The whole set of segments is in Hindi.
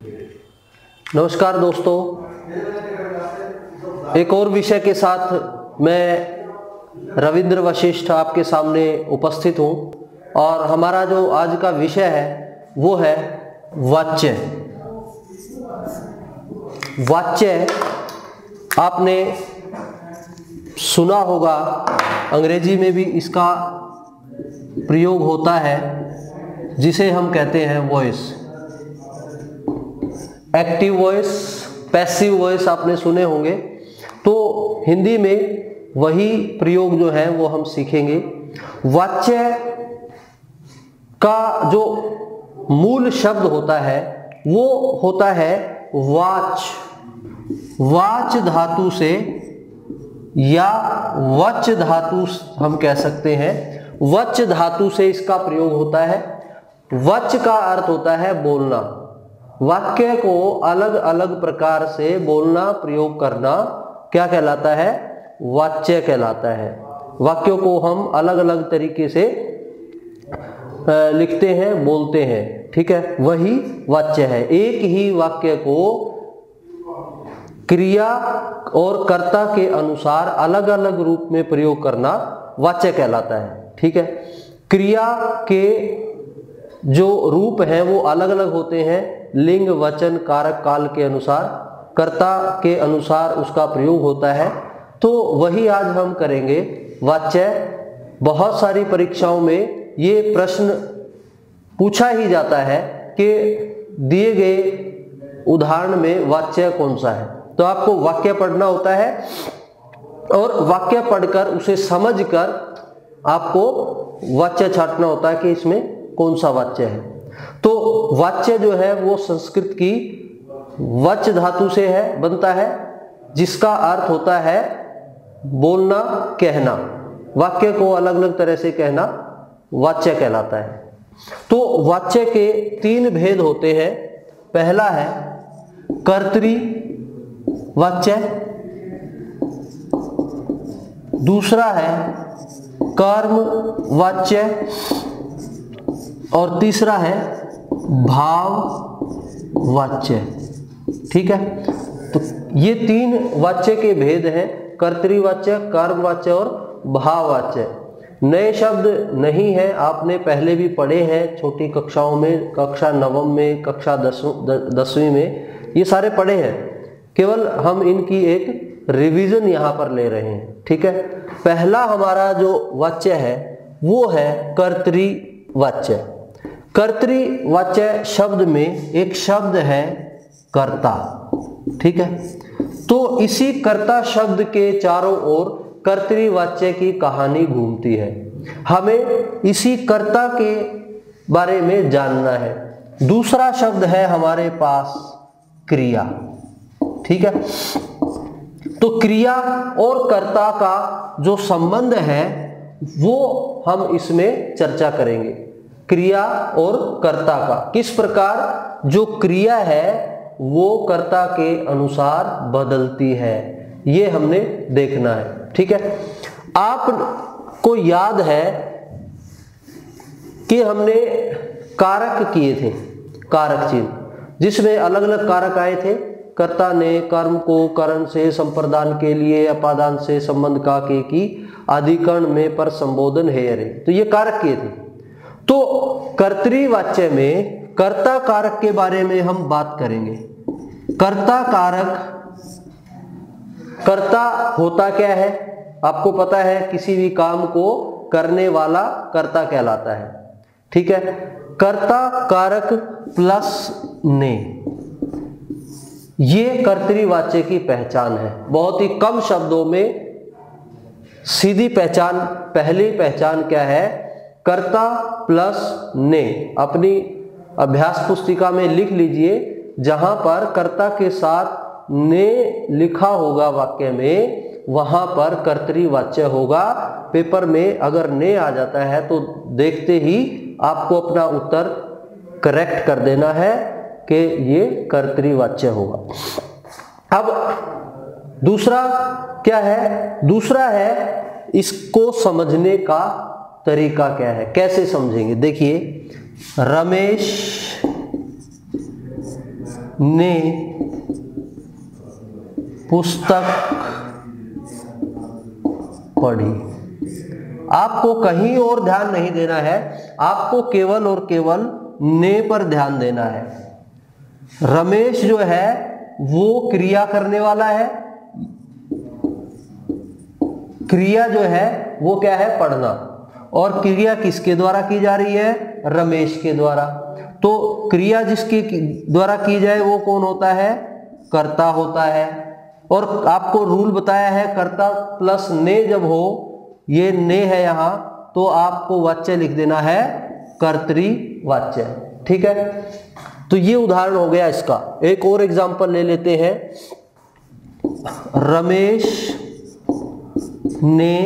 नमस्कार दोस्तों, एक और विषय के साथ मैं रविंद्र वशिष्ठ आपके सामने उपस्थित हूँ और हमारा जो आज का विषय है वो है वाच्य। वाच्य आपने सुना होगा, अंग्रेजी में भी इसका प्रयोग होता है जिसे हम कहते हैं voice. Active voice, passive voice आपने सुने होंगे, तो हिंदी में वही प्रयोग जो है वो हम सीखेंगे। वाच्य का जो मूल शब्द होता है वो होता है वाच। वाच धातु से या वच धातु हम कह सकते हैं, वच धातु से इसका प्रयोग होता है। वच का अर्थ होता है बोलना। वाक्य को अलग अलग प्रकार से बोलना, प्रयोग करना क्या कहलाता है? वाच्य कहलाता है। वाक्यों को हम अलग अलग तरीके से लिखते हैं, बोलते हैं, ठीक है, वही वाच्य है। एक ही वाक्य को क्रिया और कर्ता के अनुसार अलग अलग रूप में प्रयोग करना वाच्य कहलाता है, ठीक है। क्रिया के जो रूप हैं वो अलग अलग होते हैं, लिंग, वचन, कारक, काल के अनुसार, कर्ता के अनुसार उसका प्रयोग होता है। तो वही आज हम करेंगे, वाच्य। बहुत सारी परीक्षाओं में ये प्रश्न पूछा ही जाता है कि दिए गए उदाहरण में वाच्य कौन सा है। तो आपको वाक्य पढ़ना होता है और वाक्य पढ़कर उसे समझकर आपको वाच्य छांटना होता है कि इसमें कौन सा वाच्य है। तो वाच्य जो है वो संस्कृत की वच धातु से है, बनता है, जिसका अर्थ होता है बोलना, कहना। वाक्य को अलग अलग तरह से कहना वाच्य कहलाता है। तो वाच्य के तीन भेद होते हैं। पहला है कर्तरी वाच्य, दूसरा है कर्म वाच्य और तीसरा है भाव वाच्य, ठीक है। तो ये तीन वाच्य के भेद हैं, कर्तृवाच्य, कर्मवाच्य और भाववाच्य। नए शब्द नहीं है, आपने पहले भी पढ़े हैं छोटी कक्षाओं में, कक्षा नवम में, कक्षा 10वीं में, ये सारे पढ़े हैं। केवल हम इनकी एक रिवीजन यहाँ पर ले रहे हैं, ठीक है। पहला हमारा जो वाच्य है वो है कर्तृवाच्य। कर्तृवाच्य शब्द में एक शब्द है कर्ता, ठीक है। तो इसी कर्ता शब्द के चारों ओर कर्तृवाच्य की कहानी घूमती है। हमें इसी कर्ता के बारे में जानना है। दूसरा शब्द है हमारे पास क्रिया, ठीक है। तो क्रिया और कर्ता का जो संबंध है वो हम इसमें चर्चा करेंगे। क्रिया और कर्ता का किस प्रकार जो क्रिया है वो कर्ता के अनुसार बदलती है, ये हमने देखना है, ठीक है। आपको याद है कि हमने कारक किए थे, कारक चिन्ह, जिसमें अलग अलग कारक आए थे। कर्ता ने कर्म को करण से संप्रदान के लिए, अपादान से संबंध का के की, आदिकरण में पर संबोधन है अरे, तो ये कारक किए थे। तो कर्तृवाच्य में कर्ता कारक के बारे में हम बात करेंगे। कर्ता कारक, कर्ता होता क्या है? आपको पता है, किसी भी काम को करने वाला कर्ता कहलाता है, ठीक है। कर्ता कारक प्लस ने, ये कर्तृवाच्य की पहचान है। बहुत ही कम शब्दों में सीधी पहचान, पहली पहचान क्या है? कर्ता प्लस ने। अपनी अभ्यास पुस्तिका में लिख लीजिए, जहां पर कर्ता के साथ ने लिखा होगा वाक्य में, वहां पर कर्तृवाच्य होगा। पेपर में अगर ने आ जाता है तो देखते ही आपको अपना उत्तर करेक्ट कर देना है कि ये कर्तृवाच्य होगा। अब दूसरा क्या है? दूसरा है इसको समझने का तरीका क्या है, कैसे समझेंगे। देखिए, रमेश ने पुस्तक पढ़ी। आपको कहीं और ध्यान नहीं देना है, आपको केवल और केवल ने पर ध्यान देना है। रमेश जो है वो क्रिया करने वाला है, क्रिया जो है वो क्या है, पढ़ना, और क्रिया किसके द्वारा की जा रही है, रमेश के द्वारा। तो क्रिया जिसके द्वारा की जाए वो कौन होता है, कर्ता होता है। और आपको रूल बताया है कर्ता प्लस ने जब हो, ये ने है यहां, तो आपको वाच्य लिख देना है कर्तृवाच्य। ठीक है, तो ये उदाहरण हो गया इसका। एक और एग्जांपल ले लेते हैं। रमेश ने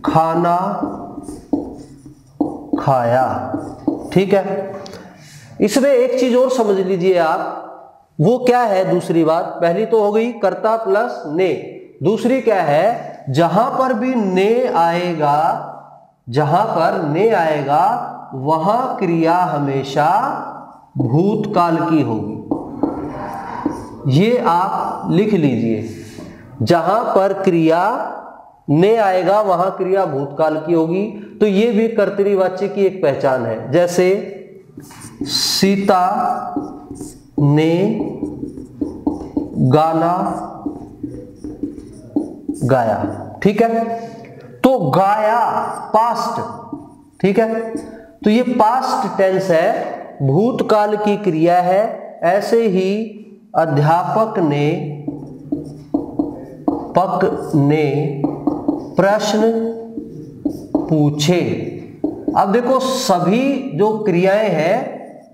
खाना खाया। ठीक है, इसमें एक चीज और समझ लीजिए आप, वो क्या है, दूसरी बात, पहली तो हो गई कर्ता प्लस ने, दूसरी क्या है, जहां पर भी ने आएगा, जहां पर ने आएगा वहां क्रिया हमेशा भूतकाल की होगी। ये आप लिख लीजिए, जहां पर क्रिया ने आएगा वहां क्रिया भूतकाल की होगी। तो ये भी कर्तृवाच्य की एक पहचान है। जैसे सीता ने गाना गाया। ठीक है, तो गाया पास्ट। ठीक है, तो ये पास्ट टेंस है, भूतकाल की क्रिया है। ऐसे ही अध्यापक ने प्रश्न पूछे। अब देखो सभी जो क्रियाएं हैं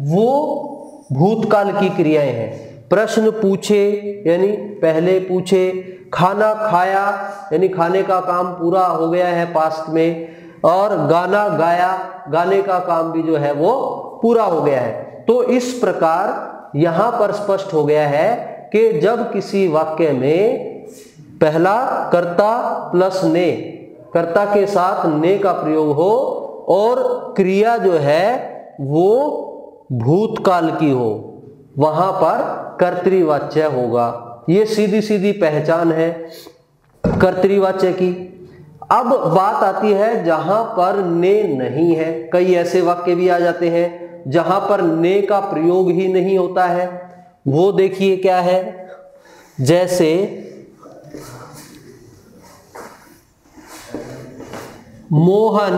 वो भूतकाल की क्रियाएं हैं। प्रश्न पूछे यानी पहले पूछे, खाना खाया यानी खाने का काम पूरा हो गया है पास्ट में, और गाना गाया, गाने का काम भी जो है वो पूरा हो गया है। तो इस प्रकार यहां पर स्पष्ट हो गया है कि जब किसी वाक्य में पहला कर्ता प्लस ने, कर्ता के साथ ने का प्रयोग हो और क्रिया जो है वो भूतकाल की हो, वहां पर कर्तृवाच्य होगा। ये सीधी सीधी पहचान है कर्तृवाच्य की। अब बात आती है जहां पर ने नहीं है। कई ऐसे वाक्य भी आ जाते हैं जहां पर ने का प्रयोग ही नहीं होता है। वो देखिए क्या है, जैसे मोहन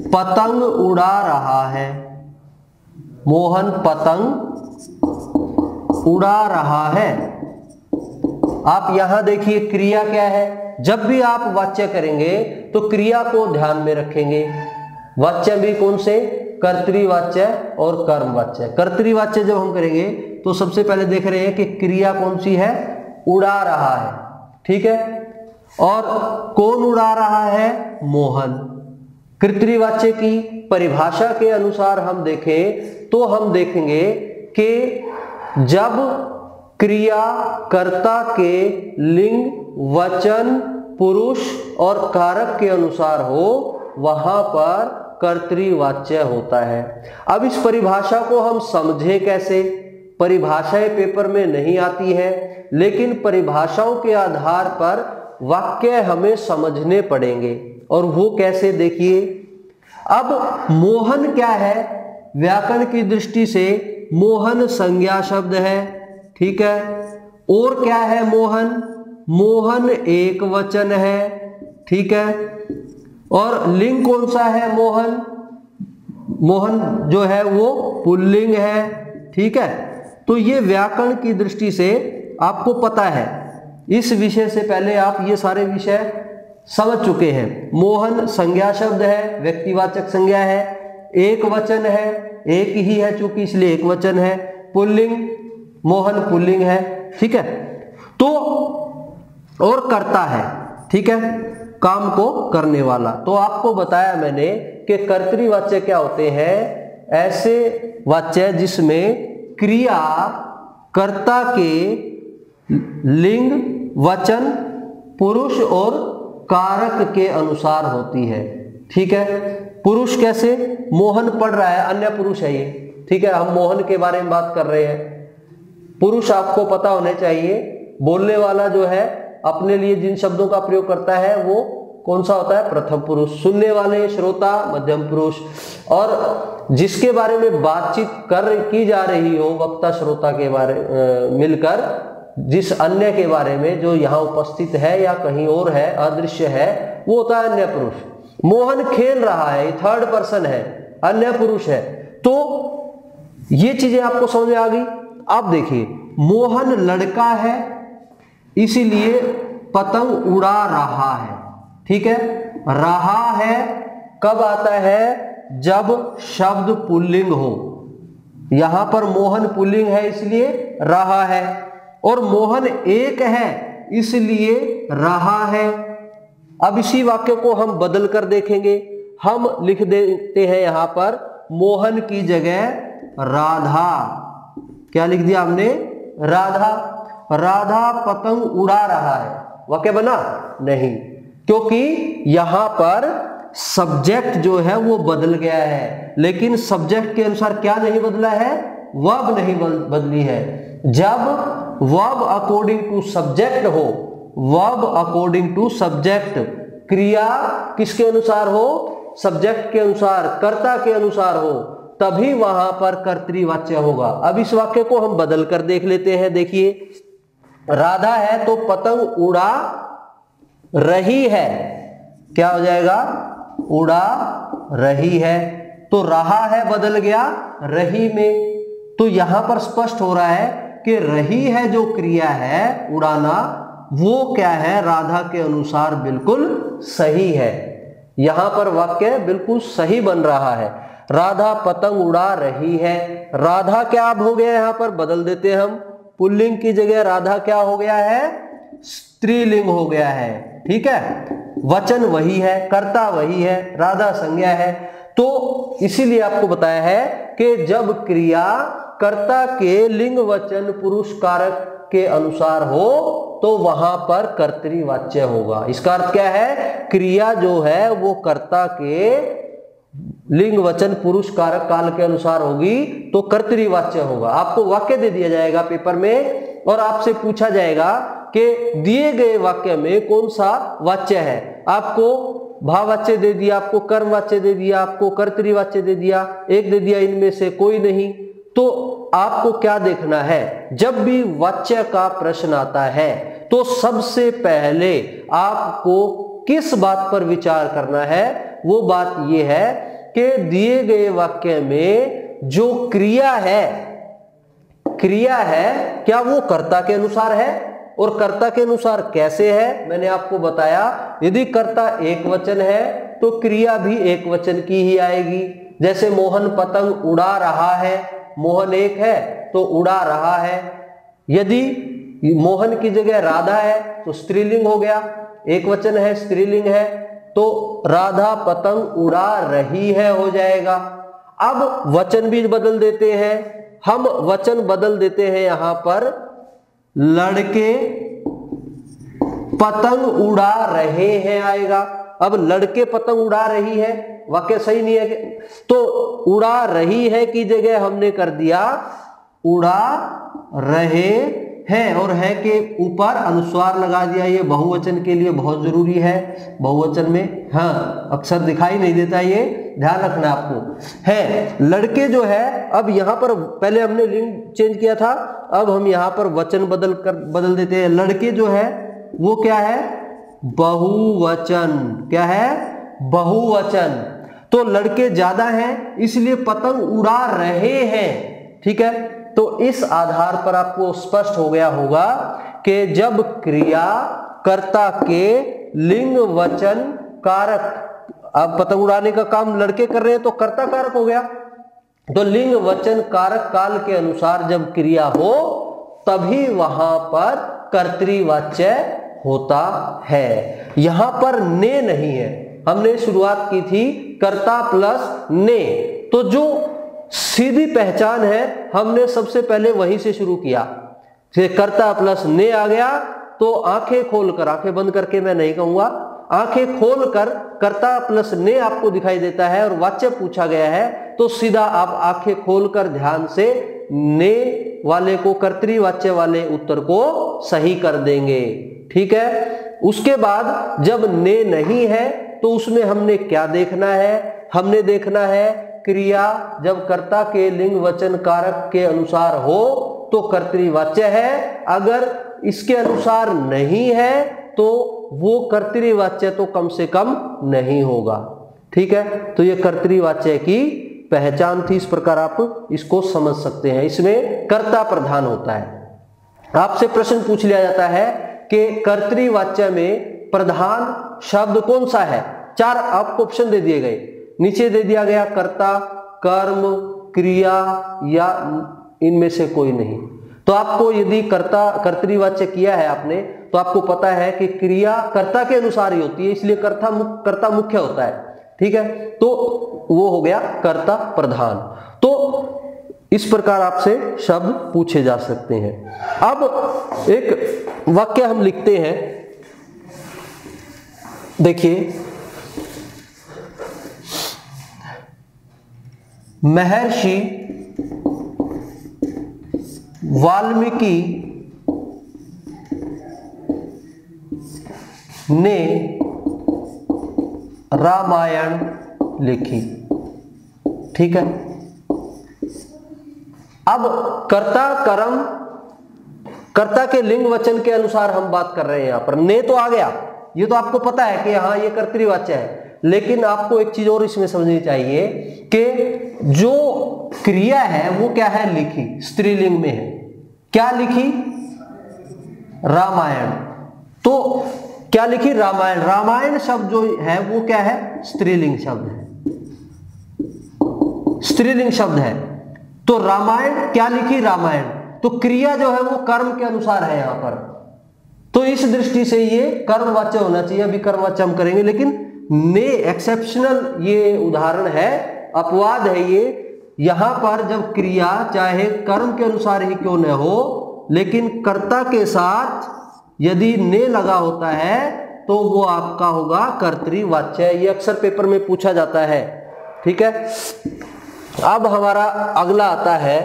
पतंग उड़ा रहा है। मोहन पतंग उड़ा रहा है। आप यहां देखिए क्रिया क्या है। जब भी आप वाच्य करेंगे तो क्रिया को ध्यान में रखेंगे। वाच्य भी कौन से, कर्तृवाच्य और कर्मवाच्य। कर्तृवाच्य जब हम करेंगे तो सबसे पहले देख रहे हैं कि क्रिया कौन सी है, उड़ा रहा है। ठीक है, और कौन उड़ा रहा है, मोहन। कर्तृवाच्य की परिभाषा के अनुसार हम देखें तो हम देखेंगे कि जब क्रिया कर्ता के लिंग, वचन, पुरुष और कारक के अनुसार हो वहां पर कर्तृवाच्य होता है। अब इस परिभाषा को हम समझें कैसे। परिभाषाएं पेपर में नहीं आती हैं, लेकिन परिभाषाओं के आधार पर वाक्य हमें समझने पड़ेंगे। और वो कैसे, देखिए। अब मोहन क्या है, व्याकरण की दृष्टि से मोहन संज्ञा शब्द है। ठीक है, और क्या है मोहन, मोहन एक वचन है। ठीक है, और लिंग कौन सा है, मोहन, मोहन जो है वो पुल्लिंग है। ठीक है, तो ये व्याकरण की दृष्टि से आपको पता है। इस विषय से पहले आप ये सारे विषय समझ चुके हैं। मोहन संज्ञा शब्द है, व्यक्तिवाचक संज्ञा है, एक वचन है, एक ही है चूंकि इसलिए एक वचन है। पुल्लिंग, मोहन पुल्लिंग है। ठीक है, तो और करता है। ठीक है, काम को करने वाला। तो आपको बताया मैंने कि कर्तृवाच्य क्या होते हैं, ऐसे वाच्य जिसमें क्रिया कर्ता के लिंग, वचन, पुरुष और कारक के अनुसार होती है। ठीक है। पुरुष कैसे? मोहन पढ़ रहा है, अन्य पुरुष है ये, ठीक है। हम मोहन के बारे में बात कर रहे हैं। पुरुष आपको पता होने चाहिए, बोलने वाला जो है अपने लिए जिन शब्दों का प्रयोग करता है वो कौन सा होता है? प्रथम पुरुष। सुनने वाले श्रोता मध्यम पुरुष, और जिसके बारे में बातचीत की जा रही हो वक्ता श्रोता के बारे मिलकर, जिस अन्य के बारे में जो यहाँ उपस्थित है या कहीं और है, अदृश्य है, वो होता है अन्य पुरुष। मोहन खेल रहा है, थर्ड पर्सन है, अन्य पुरुष है। तो ये चीजें आपको समझ में आ गई। अब देखिए, मोहन लड़का है इसीलिए पतंग उड़ा रहा है, ठीक है। रहा है कब आता है? जब शब्द पुल्लिंग हो। यहां पर मोहन पुल्लिंग है इसलिए रहा है, और मोहन एक है इसलिए रहा है। अब इसी वाक्य को हम बदल कर देखेंगे। हम लिख देते हैं यहां पर मोहन की जगह राधा। क्या लिख दिया हमने? राधा। राधा पतंग उड़ा रहा है। वाक्य बना? नहीं, क्योंकि यहां पर सब्जेक्ट जो है वो बदल गया है, लेकिन सब्जेक्ट के अनुसार क्या नहीं बदला है? वर्ब नहीं बदली है। जब वर्ब अकॉर्डिंग टू सब्जेक्ट हो, वर्ब अकॉर्डिंग टू सब्जेक्ट, क्रिया किसके अनुसार हो? सब्जेक्ट के अनुसार, कर्ता के अनुसार हो, तभी वहां पर कर्तृवाच्य होगा। अब इस वाक्य को हम बदल कर देख लेते हैं। देखिए, राधा है तो पतंग उड़ा रही है, क्या हो जाएगा? उड़ा रही है। तो रहा है बदल गया रही में। तो यहां पर स्पष्ट हो रहा है कि रही है जो क्रिया है उड़ाना, वो क्या है? राधा के अनुसार बिल्कुल सही है। यहां पर वाक्य बिल्कुल सही बन रहा है। राधा पतंग उड़ा रही है। राधा क्या अब हो गया? यहां पर बदल देते हैं हम, पुल्लिंग की जगह राधा क्या हो गया है? स्त्रीलिंग हो गया है, ठीक है। वचन वही है, कर्ता वही है, राधा संज्ञा है। तो इसीलिए आपको बताया है कि जब क्रिया कर्ता के लिंग वचन पुरुष कारक के अनुसार हो तो वहां पर कर्तृवाच्य होगा। इसका अर्थ क्या है? क्रिया जो है वो कर्ता के लिंग वचन पुरुष कारक काल के अनुसार होगी तो कर्तृवाच्य होगा। आपको वाक्य दे दिया जाएगा पेपर में और आपसे पूछा जाएगा कि दिए गए वाक्य में कौन सा वाच्य है। आपको भाववाच्य दे दिया, आपको कर्मवाच्य दे दिया, आपको कर्तृवाच्य दे दिया, एक दे दिया, इनमें से कोई नहीं। तो आपको क्या देखना है? जब भी वाच्य का प्रश्न आता है तो सबसे पहले आपको किस बात पर विचार करना है? वो बात यह है कि दिए गए वाक्य में जो क्रिया है क्या वो कर्ता के अनुसार है? और कर्ता के अनुसार कैसे है? मैंने आपको बताया, यदि कर्ता एक वचन है तो क्रिया भी एक वचन की ही आएगी। जैसे मोहन पतंग उड़ा रहा है, मोहन एक है तो उड़ा रहा है। यदि मोहन की जगह राधा है तो स्त्रीलिंग हो गया, एक वचन है, स्त्रीलिंग है, तो राधा पतंग उड़ा रही है हो जाएगा। अब वचन भी बदल देते हैं हम, वचन बदल देते हैं यहां पर लड़के पतंग उड़ा रहे हैं आएगा। अब लड़के पतंग उड़ा रही है, वाक्य सही नहीं है तो उड़ा रही है की जगह हमने कर दिया उड़ा रहे हैं, और है के ऊपर अनुस्वार लगा दिया। ये बहुवचन के लिए बहुत जरूरी है। बहुवचन में हाँ अक्सर दिखाई नहीं देता, ये ध्यान रखना आपको। है लड़के जो है, अब यहां पर पहले हमने लिंग चेंज किया था, अब हम यहां पर वचन बदल देते हैं। लड़के जो है वो क्या है? बहुवचन। क्या है? बहुवचन। तो लड़के ज्यादा हैं इसलिए पतंग उड़ा रहे हैं, ठीक है। तो इस आधार पर आपको स्पष्ट हो गया होगा कि जब क्रिया कर्ता के लिंग वचन कारक, अब पतंग उड़ाने का काम लड़के कर रहे हैं तो कर्ता कारक हो गया, तो लिंग वचन कारक काल के अनुसार जब क्रिया हो तभी वहां पर कर्तृवाच्य होता है। यहां पर ने नहीं है। हमने शुरुआत की थी कर्ता प्लस ने, तो जो सीधी पहचान है हमने सबसे पहले वहीं से शुरू किया। कर्ता प्लस ने आ गया तो आंखें खोलकर, आंखें बंद करके मैं नहीं कहूंगा, आंखें खोलकर कर्ता प्लस ने आपको दिखाई देता है और वाच्य पूछा गया है, तो सीधा आप आंखें खोलकर ध्यान से ने वाले को, कर्तृवाच्य वाले उत्तर को सही कर देंगे। ठीक है। उसके बाद जब ने नहीं है तो उसमें हमने क्या देखना है? हमने देखना है क्रिया जब कर्ता के लिंग वचन कारक के अनुसार हो तो कर्तृवाच्य है, अगर इसके अनुसार नहीं है तो वो कर्तृवाच्य तो कम से कम नहीं होगा। ठीक है, तो ये कर्तृवाच्य की पहचान थी। इस प्रकार आप इसको समझ सकते हैं। इसमें कर्ता प्रधान होता है। आपसे प्रश्न पूछ लिया जाता है कि कर्तृवाच्य में प्रधान शब्द कौन सा है? 4 आपको ऑप्शन दे दिए गए, नीचे दे दिया गया कर्ता, कर्म, क्रिया या इनमें से कोई नहीं। तो आपको यदि कर्तृवाच्य किया है आपने तो आपको पता है कि क्रिया कर्ता के अनुसार ही होती है, इसलिए कर्ता मुख्य होता है। ठीक है, तो वो हो गया कर्ता प्रधान। तो इस प्रकार आपसे शब्द पूछे जा सकते हैं। अब एक वाक्य हम लिखते हैं, देखिए, महर्षि वाल्मीकि ने रामायण लिखी। ठीक है, अब कर्ता कर्म, कर्ता के लिंग वचन के अनुसार हम बात कर रहे हैं। यहां पर ने तो आ गया, ये तो आपको पता है कि हाँ ये कर्तृवाच्य है, लेकिन आपको एक चीज और इसमें समझनी चाहिए कि जो क्रिया है वो क्या है? लिखी, स्त्रीलिंग में है। क्या लिखी? रामायण। तो क्या लिखी? रामायण। रामायण शब्द जो है वो क्या है? स्त्रीलिंग शब्द है, स्त्रीलिंग शब्द है। तो रामायण क्या लिखी? रामायण। तो क्रिया जो है वो कर्म के अनुसार है यहां पर, तो इस दृष्टि से ये कर्मवाच्य होना चाहिए। अभी कर्मवाच्य हम करेंगे, लेकिन ने एक्सेप्शनल ये उदाहरण है, अपवाद है ये। यहां पर जब क्रिया चाहे कर्म के अनुसार ही क्यों न हो, लेकिन कर्ता के साथ यदि ने लगा होता है तो वो आपका होगा कर्तृवाच्य। ये अक्सर पेपर में पूछा जाता है। ठीक है, अब हमारा अगला आता है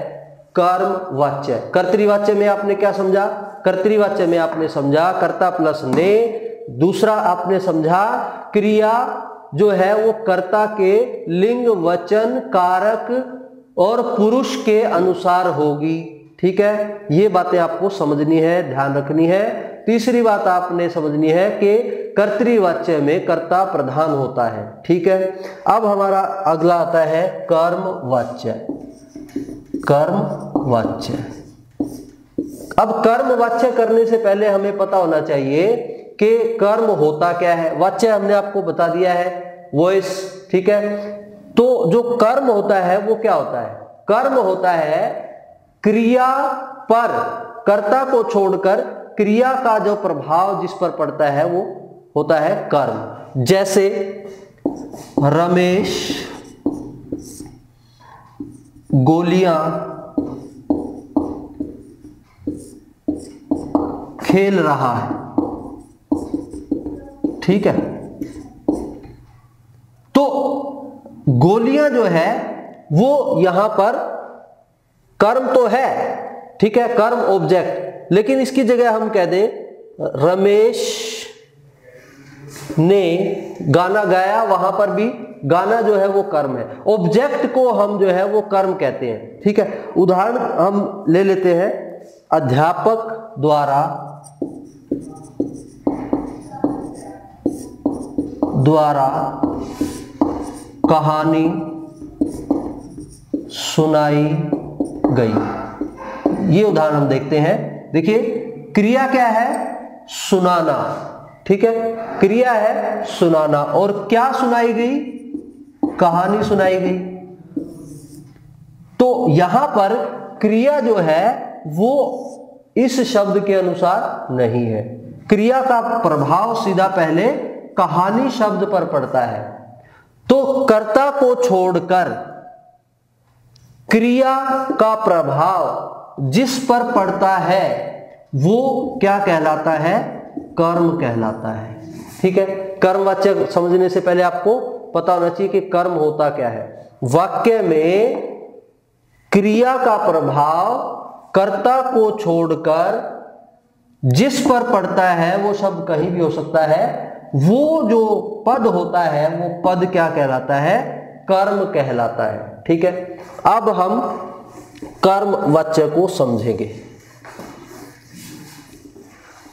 कर्मवाच्य। कर्तृवाच्य में आपने क्या समझा? कर्तृवाच्य में आपने समझा कर्ता प्लस ने। दूसरा आपने समझा क्रिया जो है वो कर्ता के लिंग वचन कारक और पुरुष के अनुसार होगी। ठीक है, ये बातें आपको समझनी है, ध्यान रखनी है। तीसरी बात आपने समझनी है कि कर्तृवाच्य में कर्ता प्रधान होता है। ठीक है, अब हमारा अगला आता है कर्मवाच्य। कर्मवाच्य, अब कर्मवाच्य करने से पहले हमें पता होना चाहिए कि कर्म होता क्या है। वाच्य हमने आपको बता दिया है, वॉइस। ठीक है, तो जो कर्म होता है वो क्या होता है? कर्म होता है क्रिया पर कर्ता को छोड़कर क्रिया का जो प्रभाव जिस पर पड़ता है वो होता है कर्म। जैसे रमेश गोलियां खेल रहा है। ठीक है, तो गोलियां जो है वो यहां पर कर्म तो है। ठीक है, कर्म ऑब्जेक्ट, लेकिन इसकी जगह हम कह दें रमेश ने गाना गाया, वहां पर भी गाना जो है वो कर्म है। ऑब्जेक्ट को हम जो है वो कर्म कहते हैं। ठीक है, उदाहरण हम ले लेते हैं, अध्यापक द्वारा कहानी सुनाई गई। ये उदाहरण हम देखते हैं। देखिए, क्रिया क्या है? सुनाना। ठीक है, क्रिया है सुनाना, और क्या सुनाई गई? कहानी सुनाई गई। तो यहां पर क्रिया जो है वो इस शब्द के अनुसार नहीं है। क्रिया का प्रभाव सीधा पहले कहानी शब्द पर पड़ता है। तो कर्ता को छोड़कर क्रिया का प्रभाव जिस पर पड़ता है वो क्या कहलाता है? कर्म कहलाता है। ठीक है। कर्मवाच्य समझने से पहले आपको पता होना चाहिए कि कर्म होता क्या है। वाक्य में क्रिया का प्रभाव कर्ता को छोड़कर जिस पर पड़ता है वो शब्द कहीं भी हो सकता है, वो जो पद होता है वो पद क्या कहलाता है? कर्म कहलाता है। ठीक है, अब हम कर्म वाच्य को समझेंगे।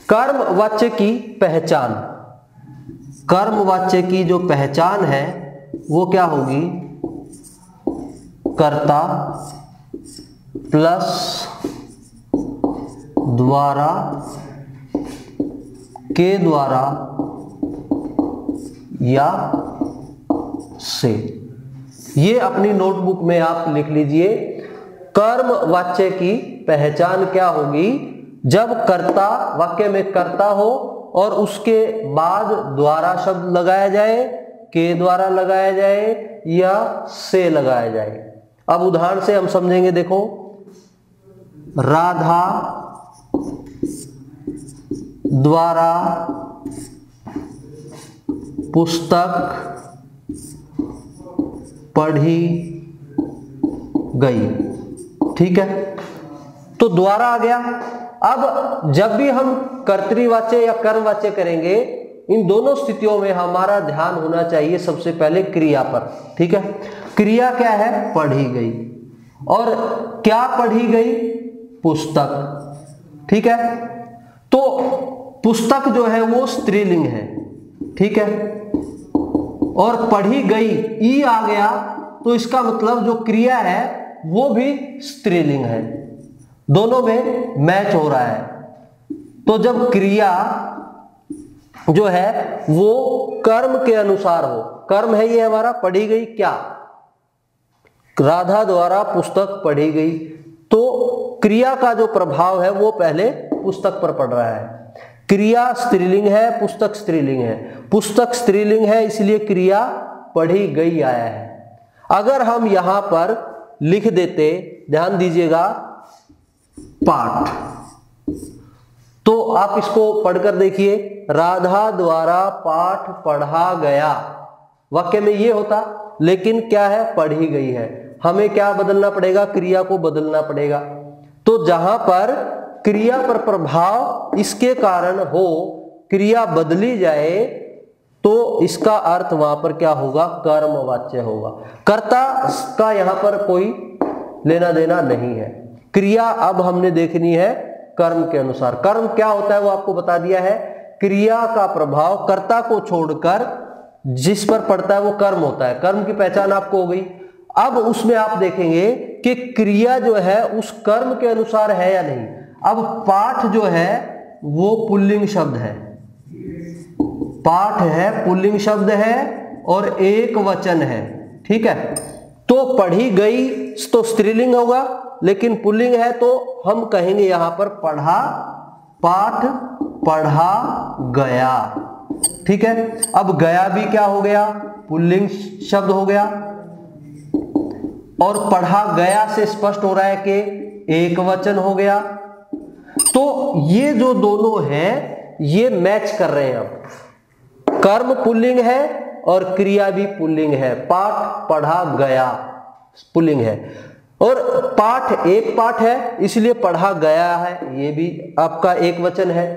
कर्म वाच्य की पहचान, कर्म वाच्य की जो पहचान है वो क्या होगी? कर्ता प्लस द्वारा, के द्वारा या से। ये अपनी नोटबुक में आप लिख लीजिए। कर्म वाच्य की पहचान क्या होगी? जब कर्ता, वाक्य में कर्ता हो और उसके बाद द्वारा शब्द लगाया जाए, के द्वारा लगाया जाए या से लगाया जाए। अब उदाहरण से हम समझेंगे। देखो, राधा द्वारा पुस्तक पढ़ी गई। ठीक है, तो द्वारा आ गया। अब जब भी हम कर्तृवाच्य या कर्मवाच्य करेंगे, इन दोनों स्थितियों में हमारा ध्यान होना चाहिए सबसे पहले क्रिया पर। ठीक है, क्रिया क्या है? पढ़ी गई। और क्या पढ़ी गई? पुस्तक। ठीक है, तो पुस्तक जो है वो स्त्रीलिंग है। ठीक है, और पढ़ी गई ई आ गया, तो इसका मतलब जो क्रिया है वो भी स्त्रीलिंग है। दोनों में मैच हो रहा है। तो जब क्रिया जो है वो कर्म के अनुसार हो, कर्म है ये हमारा पढ़ी गई, क्या? राधा द्वारा पुस्तक पढ़ी गई, तो क्रिया का जो प्रभाव है वो पहले पुस्तक पर पड़ रहा है। क्रिया स्त्रीलिंग है, पुस्तक स्त्रीलिंग है। पुस्तक स्त्रीलिंग है, इसलिए क्रिया पढ़ी गई आया है। अगर हम यहां पर लिख देते, ध्यान दीजिएगा, पाठ, तो आप इसको पढ़कर देखिए, राधा द्वारा पाठ पढ़ा गया। वाक्य में ये होता, लेकिन क्या है? पढ़ी गई है। हमें क्या बदलना पड़ेगा? क्रिया को बदलना पड़ेगा। तो जहां पर क्रिया पर प्रभाव इसके कारण हो, क्रिया बदली जाए, तो इसका अर्थ वहां पर क्या होगा? कर्मवाच्य होगा। कर्ता का यहां पर कोई लेना देना नहीं है। क्रिया अब हमने देखनी है कर्म के अनुसार। कर्म क्या होता है वो आपको बता दिया है। क्रिया का प्रभाव कर्ता को छोड़कर जिस पर पड़ता है वो कर्म होता है। कर्म की पहचान आपको हो गई। अब उसमें आप देखेंगे कि क्रिया जो है उस कर्म के अनुसार है या नहीं। अब पाठ जो है वो पुल्लिंग शब्द है, पाठ है, पुल्लिंग शब्द है और एक वचन है। ठीक है, तो पढ़ी गई तो स्त्रीलिंग होगा, लेकिन पुल्लिंग है तो हम कहेंगे यहां पर पढ़ा, पाठ पढ़ा गया। ठीक है, अब गया भी क्या हो गया? पुल्लिंग शब्द हो गया। और पढ़ा गया से स्पष्ट हो रहा है कि एक वचन हो गया। तो ये जो दोनों हैं ये मैच कर रहे हैं। अब कर्म पुल्लिंग है और क्रिया भी पुल्लिंग है। पाठ पढ़ा गया पुल्लिंग है, और पाठ एक पाठ है इसलिए पढ़ा गया है, ये भी आपका एक वचन है।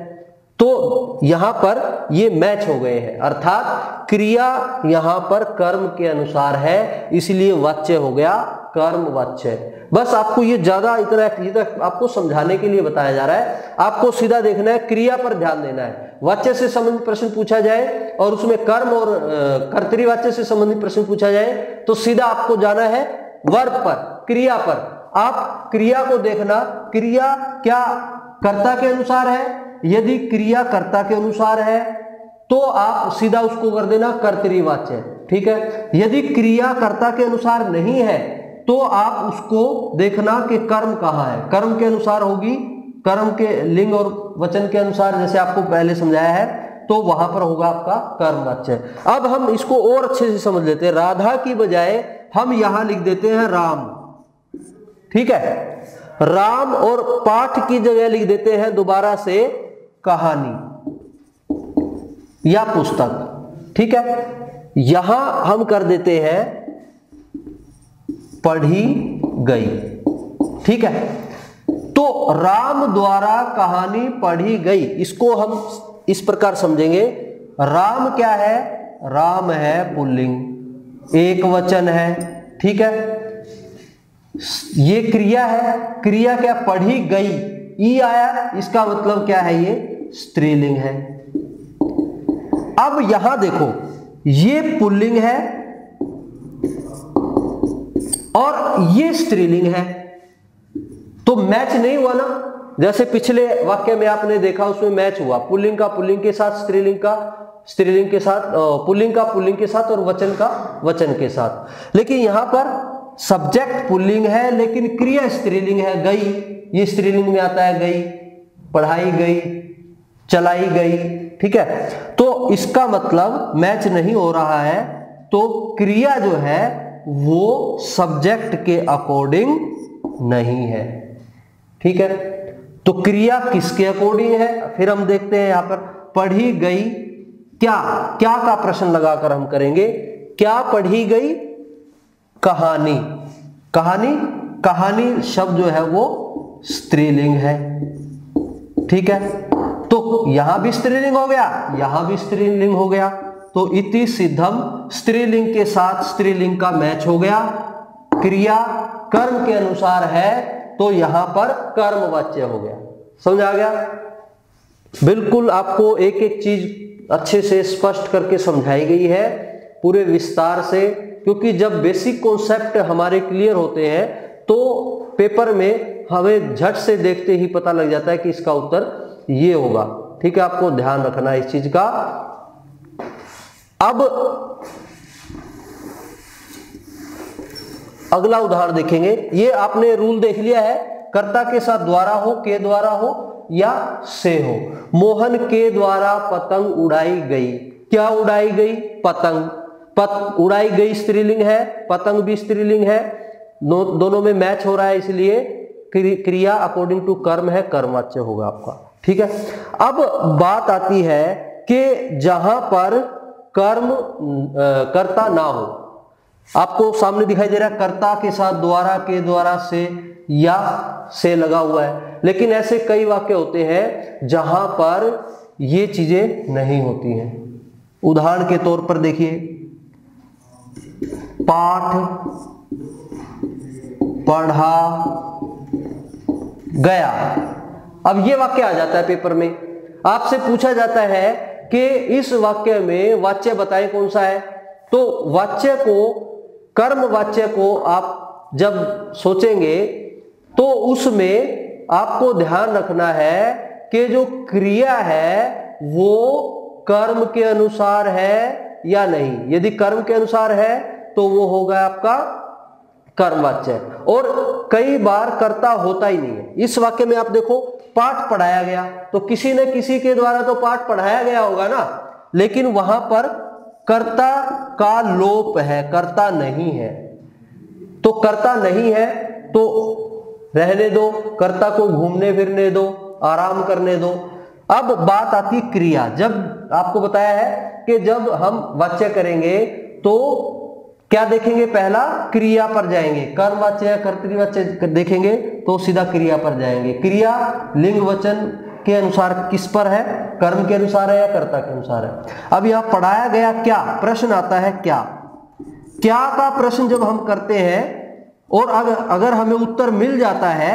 तो यहां पर ये मैच हो गए हैं, अर्थात क्रिया यहां पर कर्म के अनुसार है, इसलिए वाच्य हो गया कर्म वाच्य। बस आपको ये ज्यादा इतना आपको समझाने के लिए बताया जा रहा है। आपको सीधा देखना है, क्रिया पर ध्यान देना है। वाच्य से संबंधित प्रश्न पूछा जाए और उसमें कर्म और कर्तृवाच्य से संबंधित प्रश्न पूछा जाए तो सीधा आपको जाना है वर्ब पर, क्रिया पर। आप क्रिया को देखना, क्रिया क्या कर्ता के अनुसार है। यदि क्रिया कर्ता के अनुसार है तो आप सीधा उसको कर देना कर्तृवाच्य। ठीक है, यदि क्रिया कर्ता के अनुसार नहीं है तो आप उसको देखना कि कर्म कहाँ है। कर्म के अनुसार होगी, कर्म के लिंग और वचन के अनुसार, जैसे आपको पहले समझाया है, तो वहां पर होगा आपका कर्मवाच्य। अब हम इसको और अच्छे से समझ लेते हैं। राधा की बजाय हम यहां लिख देते हैं राम। ठीक है, राम, और पाठ की जगह लिख देते हैं दोबारा से कहानी। या पुस्तक। ठीक है, यहां हम कर देते हैं पढ़ी गई। ठीक है, तो राम द्वारा कहानी पढ़ी गई, इसको हम इस प्रकार समझेंगे। राम क्या है? राम है पुल्लिंग, एक वचन है। ठीक है, ये क्रिया है, क्रिया क्या? पढ़ी गई, ई आया, इसका मतलब क्या है? ये स्त्रीलिंग है। अब यहां देखो, ये पुल्लिंग है और ये स्त्रीलिंग है, तो मैच नहीं हुआ ना। जैसे पिछले वाक्य में आपने देखा, उसमें मैच हुआ, पुल्लिंग का पुल्लिंग के साथ, स्त्रीलिंग का स्त्रीलिंग के साथ, पुल्लिंग का पुल्लिंग के साथ और वचन का वचन के साथ। लेकिन यहां पर सब्जेक्ट पुल्लिंग है लेकिन क्रिया स्त्रीलिंग है, गई। ये स्त्रीलिंग में आता है, गई, पढ़ाई गई, चलाई गई। ठीक है, तो इसका मतलब मैच नहीं हो रहा है। तो क्रिया जो है वो सब्जेक्ट के अकॉर्डिंग नहीं है। ठीक है, तो क्रिया किसके अकॉर्डिंग है? फिर हम देखते हैं यहां पर पढ़ी गई, क्या क्या का प्रश्न लगाकर हम करेंगे। क्या पढ़ी गई? कहानी। कहानी, कहानी शब्द जो है वो स्त्रीलिंग है। ठीक है, तो यहां भी स्त्रीलिंग हो गया, यहां भी स्त्रीलिंग हो गया, तो इति सिद्धम, स्त्रीलिंग के साथ स्त्रीलिंग का मैच हो गया। क्रिया कर्म के अनुसार है, तो यहां पर कर्मवाच्य हो गया। समझ आ गया? बिल्कुल आपको एक एक चीज अच्छे से स्पष्ट करके समझाई गई है, पूरे विस्तार से, क्योंकि जब बेसिक कॉन्सेप्ट हमारे क्लियर होते हैं तो पेपर में हमें झट से देखते ही पता लग जाता है कि इसका उत्तर ये होगा। ठीक है, आपको ध्यान रखना है इस चीज का। अब अगला उदाहरण देखेंगे। ये आपने रूल देख लिया है, कर्ता के साथ द्वारा हो, के द्वारा हो या से हो। मोहन के द्वारा पतंग उड़ाई गई। क्या उड़ाई गई? पतंग। उड़ाई गई स्त्रीलिंग है, पतंग भी स्त्रीलिंग है, दोनों में मैच हो रहा है, इसलिए क्रिया अकॉर्डिंग टू कर्म है, कर्मवाच्य होगा आपका। ठीक है, अब बात आती है कि जहां पर कर्म कर्ता ना हो, आपको सामने दिखाई दे रहा है कर्ता के साथ द्वारा, के द्वारा, से या से लगा हुआ है, लेकिन ऐसे कई वाक्य होते हैं जहां पर ये चीजें नहीं होती हैं। उदाहरण के तौर पर देखिए, पाठ पढ़ा गया। अब ये वाक्य आ जाता है पेपर में, आपसे पूछा जाता है कि इस वाक्य में वाच्य बताएं कौन सा है। तो वाच्य को, कर्म वाच्य को आप जब सोचेंगे तो उसमें आपको ध्यान रखना है कि जो क्रिया है वो कर्म के अनुसार है या नहीं। यदि कर्म के अनुसार है तो वो होगा आपका कर्मवाच्य, और कई बार कर्ता होता ही नहीं है। इस वाक्य में आप देखो, पाठ पढ़ाया गया, तो किसी न किसी के द्वारा तो पाठ पढ़ाया गया होगा ना, लेकिन वहां पर कर्ता का लोप है, कर्ता नहीं है। तो कर्ता नहीं है तो रहने दो, कर्ता को घूमने फिरने दो, आराम करने दो। अब बात आती क्रिया। जब आपको बताया है कि जब हम वाच्य करेंगे तो क्या देखेंगे? पहला क्रिया पर जाएंगे, कर्मवाच्य या कर्तृवाच्य देखेंगे तो सीधा क्रिया पर जाएंगे। क्रिया लिंग वचन के अनुसार किस पर है? कर्म के अनुसार है या कर्ता के अनुसार है। अब यहां पढ़ाया गया क्या, प्रश्न आता है क्या। क्या का प्रश्न जब हम करते हैं और अगर हमें उत्तर मिल जाता है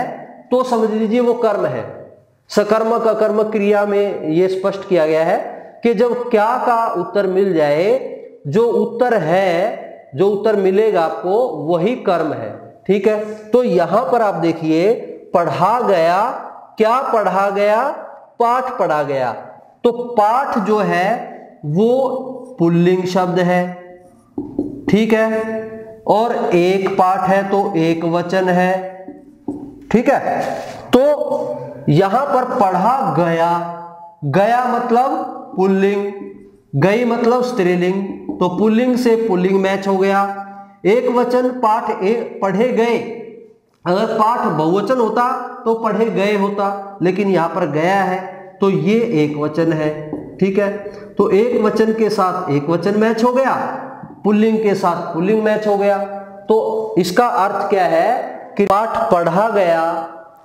तो समझ लीजिए वो कर्म है। सकर्मक अकर्म क्रिया में यह स्पष्ट किया गया है कि जब क्या का उत्तर मिल जाए, जो उत्तर है, जो उत्तर मिलेगा आपको वही कर्म है। ठीक है, तो यहां पर आप देखिए, पढ़ा गया, क्या पढ़ा गया? पाठ पढ़ा गया। तो पाठ जो है वो पुल्लिंग शब्द है। ठीक है, और एक पाठ है तो एक वचन है। ठीक है, तो यहां पर पढ़ा गया, गया मतलब पुल्लिंग, गई मतलब स्त्रीलिंग, तो पुल्लिंग से पुल्लिंग मैच हो गया। एक वचन पाठ पढ़े गए, अगर पाठ बहुवचन होता तो पढ़े गए होता, लेकिन यहां पर गया है तो ये एक वचन है। ठीक है। तो एक वचन के साथ एक वचन मैच हो गया, पुल्लिंग के साथ पुल्लिंग मैच हो गया। तो इसका अर्थ क्या है कि पाठ पढ़ा गया,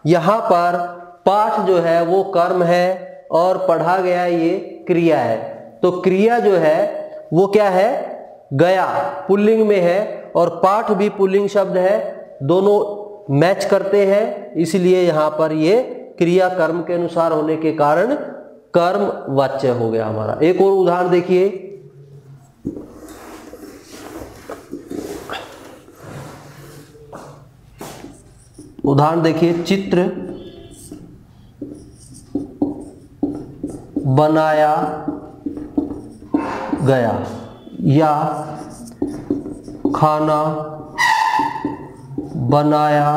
यहां पर पाठ जो है वो कर्म है और पढ़ा गया ये क्रिया है। तो क्रिया जो है वो क्या है, गया पुल्लिंग में है और पाठ भी पुल्लिंग शब्द है, दोनों मैच करते हैं, इसलिए यहां पर ये क्रिया कर्म के अनुसार होने के कारण कर्म वाच्य हो गया हमारा। एक और उदाहरण देखिए, उदाहरण देखिए, चित्र बनाया गया या खाना बनाया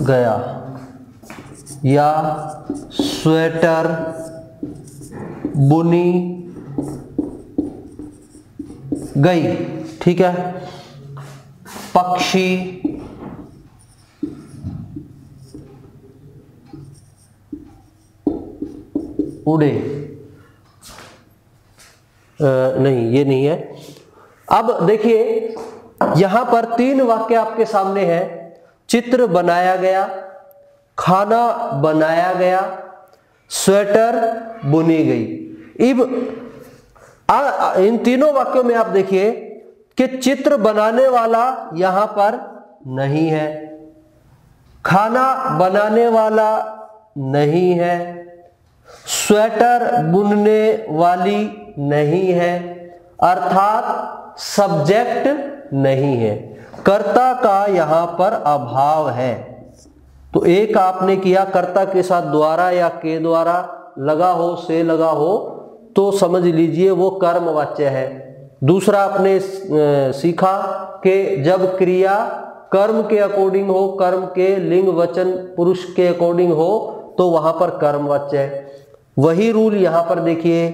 गया या स्वेटर बुनी गई, ठीक है। पक्षी उड़े, नहीं ये नहीं है। अब देखिए यहां पर 3 वाक्य आपके सामने हैं, चित्र बनाया गया, खाना बनाया गया, स्वेटर बुनी गई। इन तीनों वाक्यों में आप देखिए कि चित्र बनाने वाला यहां पर नहीं है, खाना बनाने वाला नहीं है, स्वेटर बुनने वाली नहीं है, अर्थात सब्जेक्ट नहीं है, कर्ता का यहां पर अभाव है। तो एक आपने किया कर्ता के साथ द्वारा या के द्वारा लगा हो, से लगा हो, तो समझ लीजिए वो कर्म वाच्य है। दूसरा आपने सीखा कि जब क्रिया कर्म के अकॉर्डिंग हो, कर्म के लिंग वचन पुरुष के अकॉर्डिंग हो, तो वहां पर कर्म वाच्य है। वही रूल यहां पर देखिए,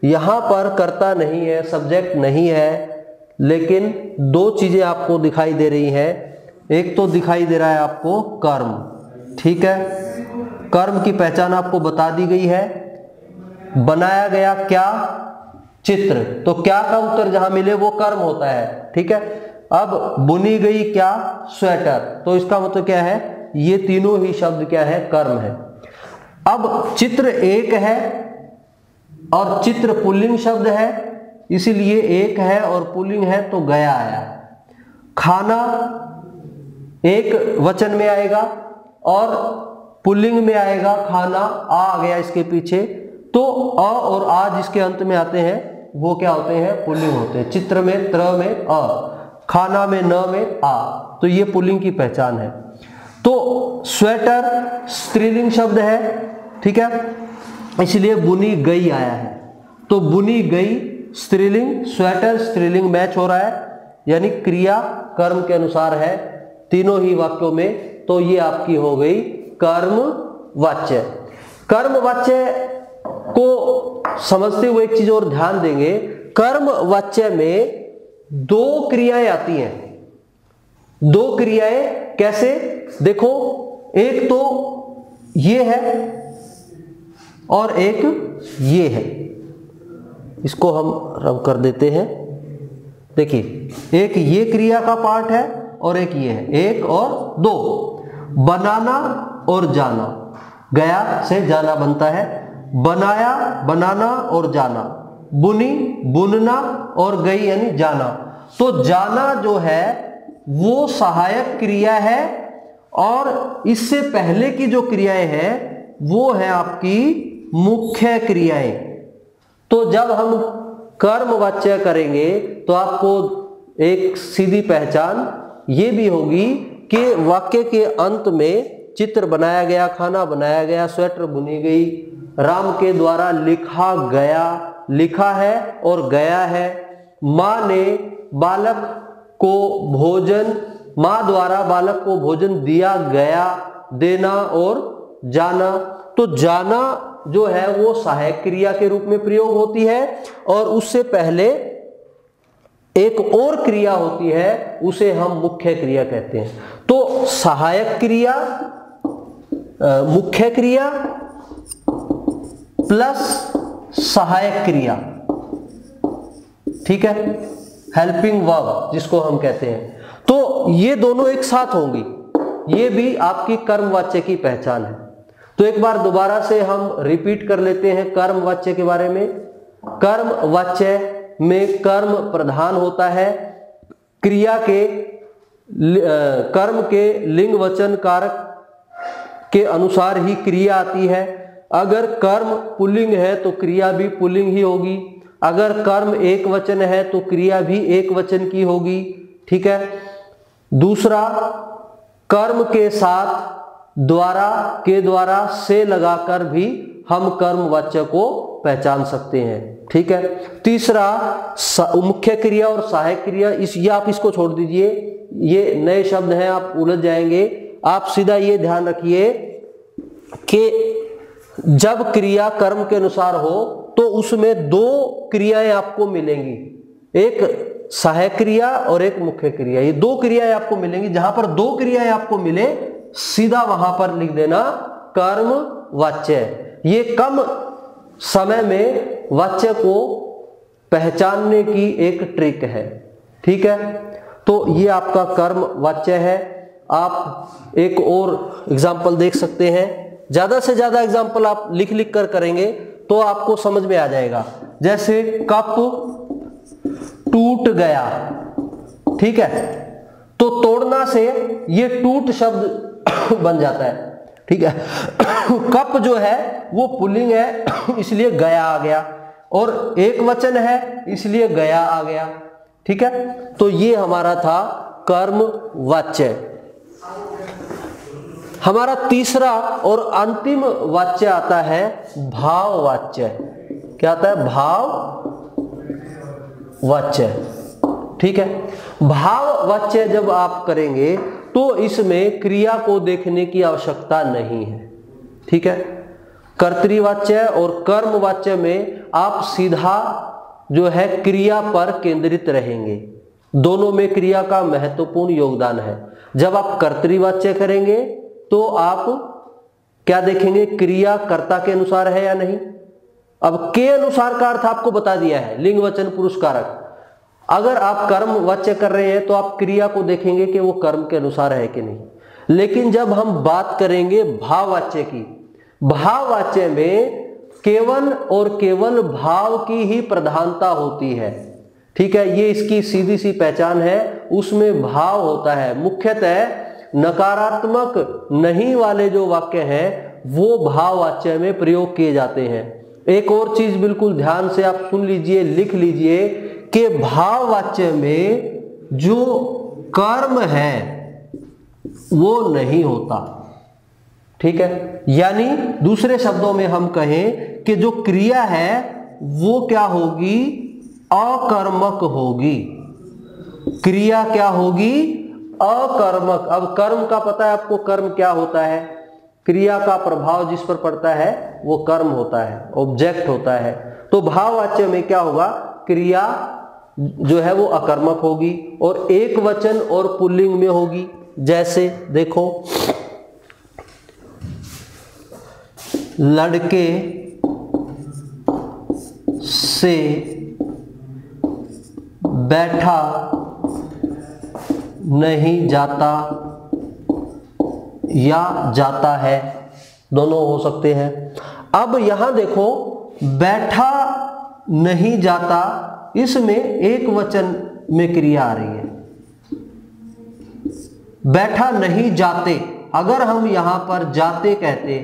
यहां पर कर्ता नहीं है, सब्जेक्ट नहीं है, लेकिन 2 चीजें आपको दिखाई दे रही हैं। एक तो दिखाई दे रहा है आपको कर्म, ठीक है, कर्म की पहचान आपको बता दी गई है। बनाया गया क्या, चित्र, तो क्या का उत्तर जहां मिले वो कर्म होता है, ठीक है। अब बुनी गई क्या, स्वेटर, तो इसका मतलब क्या है, ये तीनों ही शब्द क्या है, कर्म है। अब चित्र एक है और चित्र पुल्लिंग शब्द है, इसीलिए एक है और पुल्लिंग है तो गया आया। खाना एक वचन में आएगा और पुल्लिंग में आएगा, खाना आ गया इसके पीछे, तो अ और आ जिसके अंत में आते हैं वो क्या होते हैं, पुल्लिंग होते हैं। चित्र में त्र में अ, खाना में न में आ, तो ये पुल्लिंग की पहचान है। तो स्वेटर स्त्रीलिंग शब्द है, ठीक है, इसलिए बुनी गई आया है। तो बुनी गई स्त्रीलिंग, स्वेटर स्त्रीलिंग मैच हो रहा है, यानी क्रिया कर्म के अनुसार है तीनों ही वाक्यों में। तो ये आपकी हो गई कर्म वाच्य। कर्म वाच्य को समझते हुए एक चीज और ध्यान देंगे, कर्म वाच्य में 2 क्रियाएं आती हैं। 2 क्रियाएं कैसे, देखो, एक तो ये है और एक ये है, इसको हम रब कर देते हैं। देखिए एक ये क्रिया का पार्ट है और एक ये है, 1 और 2। बनाना और जाना, गया से जाना बनता है, बनाया बनाना और जाना, बुनी बुनना और गई यानी जाना। तो जाना जो है वो सहायक क्रिया है और इससे पहले की जो क्रियाएं हैं वो है आपकी मुख्य क्रियाएं। तो जब हम कर्म वाच्य करेंगे तो आपको एक सीधी पहचान ये भी होगी कि वाक्य के अंत में चित्र बनाया गया, खाना बनाया गया, स्वेटर बुनी गई, राम के द्वारा लिखा गया, लिखा है और गया है। माँ ने बालक को भोजन, माँ द्वारा बालक को भोजन दिया गया, देना और जाना। तो जाना जो है वो सहायक क्रिया के रूप में प्रयोग होती है और उससे पहले एक और क्रिया होती है, उसे हम मुख्य क्रिया कहते हैं। तो सहायक क्रिया, मुख्य क्रिया प्लस सहायक क्रिया, ठीक है, हेल्पिंग वर्ब जिसको हम कहते हैं, तो ये दोनों एक साथ होंगी, ये भी आपकी कर्मवाच्य की पहचान है। तो एक बार दोबारा से हम रिपीट कर लेते हैं कर्मवाच्य के बारे में। कर्मवाच्य में कर्म प्रधान होता है, क्रिया के कर्म के लिंग वचन कारक के अनुसार ही क्रिया आती है। अगर कर्म पुल्लिंग है तो क्रिया भी पुल्लिंग ही होगी, अगर कर्म एक वचन है तो क्रिया भी एक वचन की होगी, ठीक है। दूसरा, कर्म के साथ द्वारा के द्वारा से लगाकर भी हम कर्मवाच्य को पहचान सकते हैं, ठीक है। तीसरा, मुख्य क्रिया और सहायक क्रिया, ये आप इसको छोड़ दीजिए, ये नए शब्द हैं, आप उलझ जाएंगे। आप सीधा ये ध्यान रखिए कि जब क्रिया कर्म के अनुसार हो तो उसमें दो क्रियाएं आपको मिलेंगी, एक सहायक क्रिया और एक मुख्य क्रिया, ये दो क्रियाएं आपको मिलेंगी। जहां पर दो क्रियाएं आपको मिले सीधा वहां पर लिख देना कर्मवाच्य। ये कम समय में वाच्य को पहचानने की एक ट्रिक है, ठीक है। तो ये आपका कर्मवाच्य है। आप एक और एग्जाम्पल देख सकते हैं, ज्यादा से ज्यादा एग्जाम्पल आप लिख लिख कर करेंगे तो आपको समझ में आ जाएगा। जैसे कप टूट गया, ठीक है, तो तोड़ना से ये टूट शब्द बन जाता है, ठीक है। कप जो है वो पुल्लिंग है इसलिए गया आ गया, और एक वचन है इसलिए गया आ गया, ठीक है। तो ये हमारा था कर्मवाच्य। हमारा तीसरा और अंतिम वाच्य आता है भाववाच्य। क्या आता है? भाववाच्य, ठीक है। भाववाच्य जब आप करेंगे तो इसमें क्रिया को देखने की आवश्यकता नहीं है, ठीक है। कर्तृवाच्य और कर्मवाच्य में आप सीधा जो है क्रिया पर केंद्रित रहेंगे, दोनों में क्रिया का महत्वपूर्ण योगदान है। जब आप कर्तृवाच्य करेंगे तो आप क्या देखेंगे, क्रिया कर्ता के अनुसार है या नहीं। अब के अनुसार का अर्थ आपको बता दिया है, लिंग वचन पुरुष कारक। अगर आप कर्म वाच्य कर रहे हैं तो आप क्रिया को देखेंगे कि वो कर्म के अनुसार है कि नहीं। लेकिन जब हम बात करेंगे भाववाच्य की, भाववाच्य में केवल और केवल भाव की ही प्रधानता होती है, ठीक है। ये इसकी सीधी सी पहचान है, उसमें भाव होता है। मुख्यतः नकारात्मक नहीं वाले जो वाक्य हैं वो भाववाच्य में प्रयोग किए जाते हैं। एक और चीज बिल्कुल ध्यान से आप सुन लीजिए, लिख लीजिए कि भाववाच्य में जो कर्म है वो नहीं होता, ठीक है। यानी दूसरे शब्दों में हम कहें कि जो क्रिया है वो क्या होगी, अकर्मक होगी। क्रिया क्या होगी, अकर्मक। अब कर्म का पता है आपको, कर्म क्या होता है, क्रिया का प्रभाव जिस पर पड़ता है वो कर्म होता है, ऑब्जेक्ट होता है। तो भाववाच्य में क्या होगा, क्रिया जो है वो अकर्मक होगी और एक वचन और पुल्लिंग में होगी। जैसे देखो, लड़के से बैठा नहीं जाता या जाता है, दोनों हो सकते हैं। अब यहां देखो, बैठा नहीं जाता, इसमें एक वचन में क्रिया आ रही है। बैठा नहीं जाते, अगर हम यहां पर जाते कहते,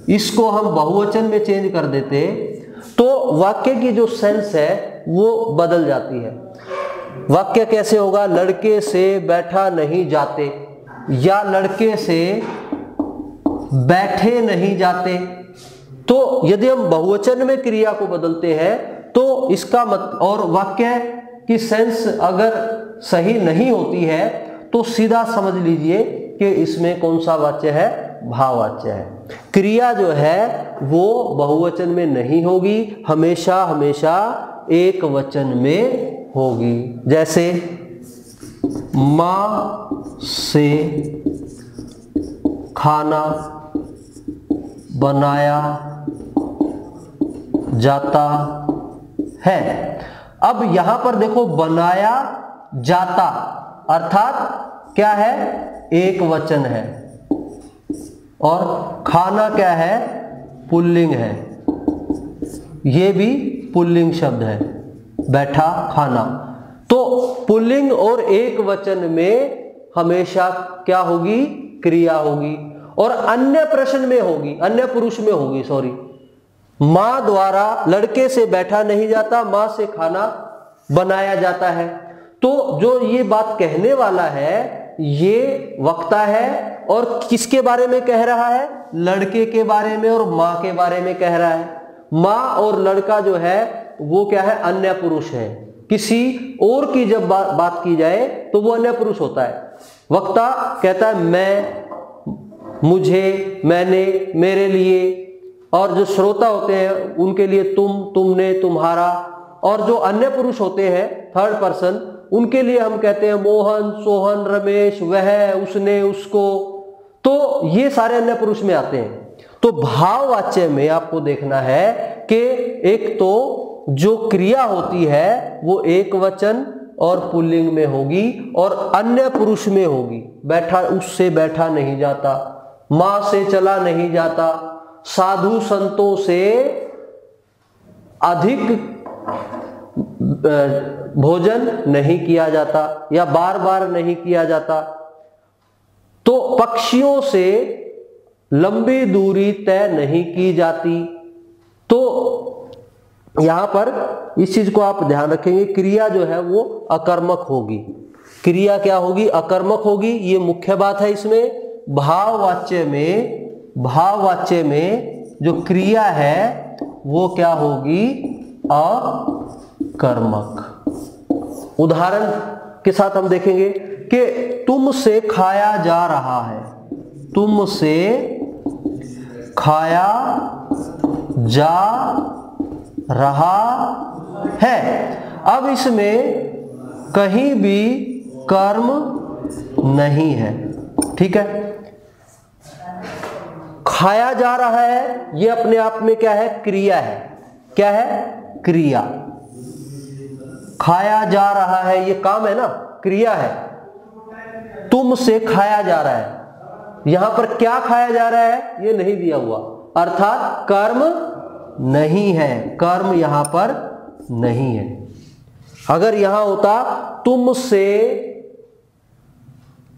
इसको हम बहुवचन में चेंज कर देते तो वाक्य की जो सेंस है वो बदल जाती है। वाक्य कैसे होगा, लड़के से बैठा नहीं जाते या लड़के से बैठे नहीं जाते। तो यदि हम बहुवचन में क्रिया को बदलते हैं तो इसका मतलब, और वाक्य की सेंस अगर सही नहीं होती है तो सीधा समझ लीजिए कि इसमें कौन सा वाच्य है, भाववाच्य है। क्रिया जो है वो बहुवचन में नहीं होगी, हमेशा हमेशा एक वचन में होगी। जैसे मां से खाना बनाया जाता है। अब यहां पर देखो बनाया जाता अर्थात क्या है, एक वचन है, और खाना क्या है, पुल्लिंग है, ये भी पुल्लिंग शब्द है, बैठा खाना। तो पुल्लिंग और एक वचन में हमेशा क्या होगी, क्रिया होगी, और अन्य प्रश्न में होगी, अन्य पुरुष में होगी, सॉरी। मां द्वारा लड़के से बैठा नहीं जाता, मां से खाना बनाया जाता है। तो जो ये बात कहने वाला है ये वक्ता है, और किसके बारे में कह रहा है, लड़के के बारे में और मां के बारे में कह रहा है। मां और लड़का जो है वो क्या है, अन्य पुरुष है। किसी और की जब बात की जाए तो वो अन्य पुरुष होता है। वक्ता कहता है मैं, मुझे, मैंने, मेरे लिए, और जो श्रोता होते हैं उनके लिए तुम, तुमने, तुम्हारा, और जो अन्य पुरुष होते हैं थर्ड पर्सन उनके लिए हम कहते हैं मोहन, सोहन, रमेश, वह, उसने, उसको। तो ये सारे अन्य पुरुष में आते हैं। तो भाववाच्य में आपको देखना है कि एक तो जो क्रिया होती है वो एक वचन और पुल्लिंग में होगी और अन्य पुरुष में होगी। बैठा, उससे बैठा नहीं जाता, मां से चला नहीं जाता, साधु संतों से अधिक भोजन नहीं किया जाता या बार बार नहीं किया जाता। तो पक्षियों से लंबी दूरी तय नहीं की जाती। तो यहां पर इस चीज को आप ध्यान रखेंगे, क्रिया जो है वो अकर्मक होगी। क्रिया क्या होगी, अकर्मक होगी। ये मुख्य बात है इसमें। भाववाच्य में जो क्रिया है वो क्या होगी, अकर्मक। उदाहरण के साथ हम देखेंगे कि तुमसे खाया जा रहा है, तुमसे खाया जा रहा है। अब इसमें कहीं भी कर्म नहीं है, ठीक है। खाया जा रहा है ये अपने आप में क्या है, क्रिया है। क्या है, क्रिया। खाया जा रहा है ये काम है ना, क्रिया है। तुमसे खाया जा रहा है, यहां पर क्या खाया जा रहा है ये नहीं दिया हुआ, अर्थात कर्म नहीं है, कर्म यहां पर नहीं है। अगर यहां होता तुमसे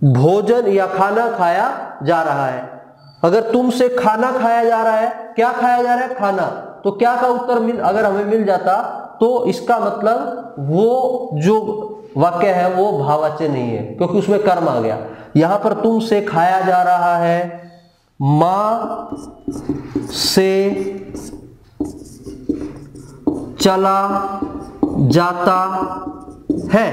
भोजन या खाना खाया जा रहा है, अगर तुमसे खाना खाया जा रहा है, क्या खाया जा रहा है, खाना, तो क्या का उत्तर अगर हमें मिल जाता तो इसका मतलब वो जो वाक्य है वो भाववाच्य नहीं है, क्योंकि उसमें कर्म आ गया। यहां पर तुमसे खाया जा रहा है, मां से चला जाता है।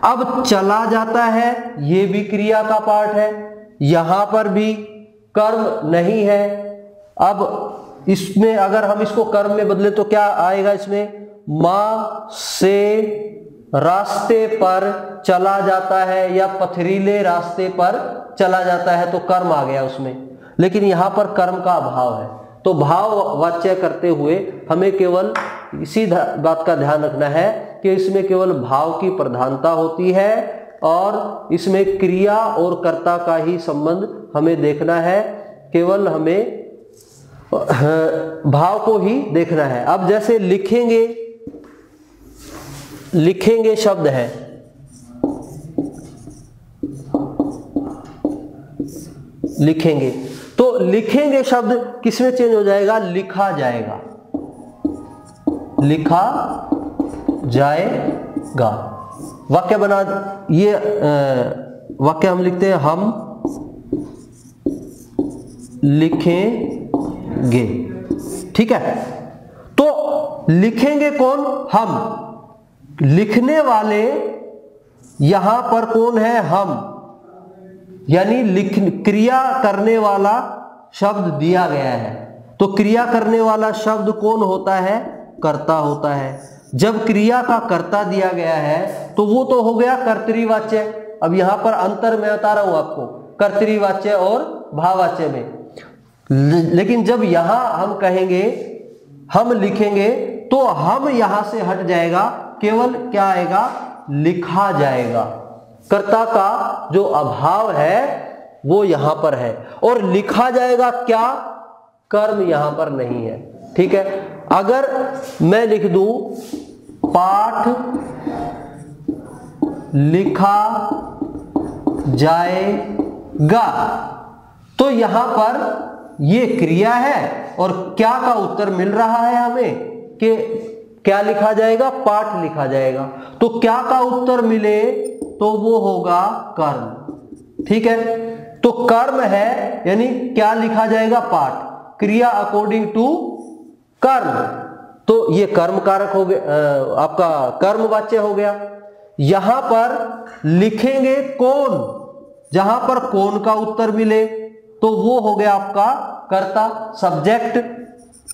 अब चला जाता है ये भी क्रिया का पार्ट है, यहां पर भी कर्म नहीं है। अब इसमें अगर हम इसको कर्म में बदले तो क्या आएगा इसमें, मां से रास्ते पर चला जाता है या पथरीले रास्ते पर चला जाता है, तो कर्म आ गया उसमें। लेकिन यहां पर कर्म का अभाव है। तो भाव वाच्य करते हुए हमें केवल इसी बात का ध्यान रखना है कि इसमें केवल भाव की प्रधानता होती है और इसमें क्रिया और कर्ता का ही संबंध हमें देखना है, केवल हमें भाव को ही देखना है। अब जैसे लिखेंगे शब्द है, लिखेंगे, तो लिखेंगे शब्द किसमें चेंज हो जाएगा, लिखा जाएगा, लिखा जाएगा। वाक्य बना, ये वाक्य हम लिखते हैं, हम लिखेंगे, ठीक है। तो लिखेंगे कौन, हम। लिखने वाले यहां पर कौन है, हम, यानी क्रिया करने वाला शब्द दिया गया है। तो क्रिया करने वाला शब्द कौन होता है, कर्ता होता है। जब क्रिया का कर्ता दिया गया है तो वो तो हो गया कर्तृवाच्य। अब यहां पर अंतर मैं बता रहा हूं आपको कर्तृवाच्य और भाववाच्य में। लेकिन जब यहां हम कहेंगे हम लिखेंगे तो हम यहां से हट जाएगा, केवल क्या आएगा, लिखा जाएगा। कर्ता का जो अभाव है वो यहां पर है, और लिखा जाएगा क्या, कर्म यहां पर नहीं है। ठीक है, अगर मैं लिख दूं पाठ लिखा जाएगा, तो यहां पर ये क्रिया है और क्या का उत्तर मिल रहा है हमें कि क्या लिखा जाएगा, पाठ लिखा जाएगा। तो क्या का उत्तर मिले तो वो होगा कर्म। ठीक है, तो कर्म है, यानी क्या लिखा जाएगा, पाठ, क्रिया अकॉर्डिंग टू कर्म, तो ये कर्म कारक हो गया, आपका कर्म वाच्य हो गया। यहां पर लिखेंगे कौन, जहां पर कौन का उत्तर मिले तो वो हो गया आपका कर्ता, सब्जेक्ट।